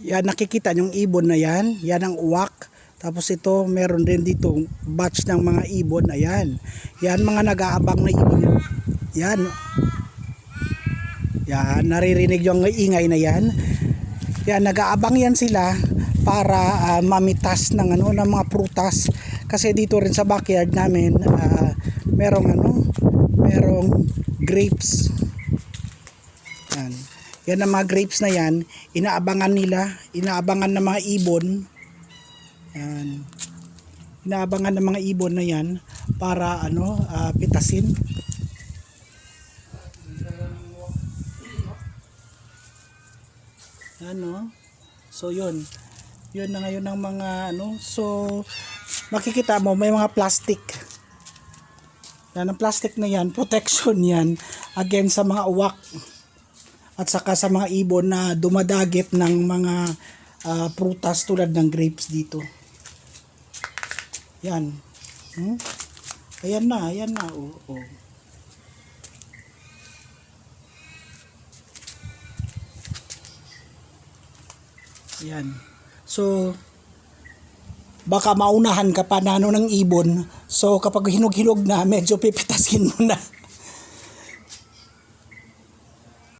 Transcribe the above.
Yan, nakikita yung ibon na yan. Yan ang uwak. Tapos ito, meron din dito batch ng mga ibon. Ayan. Yan, mga nag-aabang na ibon yan. Yan. Yan, naririnig yung ingay na yan. Yan, nag-aabang yan sila para mamitas ng ng mga prutas. Kasi dito rin sa backyard namin, merong grapes. Yan. Yan ang mga grapes na yan, inaabangan ng mga ibon. Yan. Inaabangan ng mga ibon na yan para pitasin. So yun na ngayon ng mga so makikita mo may mga plastic. Yan, ang plastic na yan, protection yan against sa mga uwak at saka sa mga ibon na dumadagit ng mga prutas tulad ng grapes dito. Yan. Ayan na. Oh. Yan. So, baka maunahan ka pa ng ibon. So, kapag hinog-hinog na, medyo pipitasin mo na.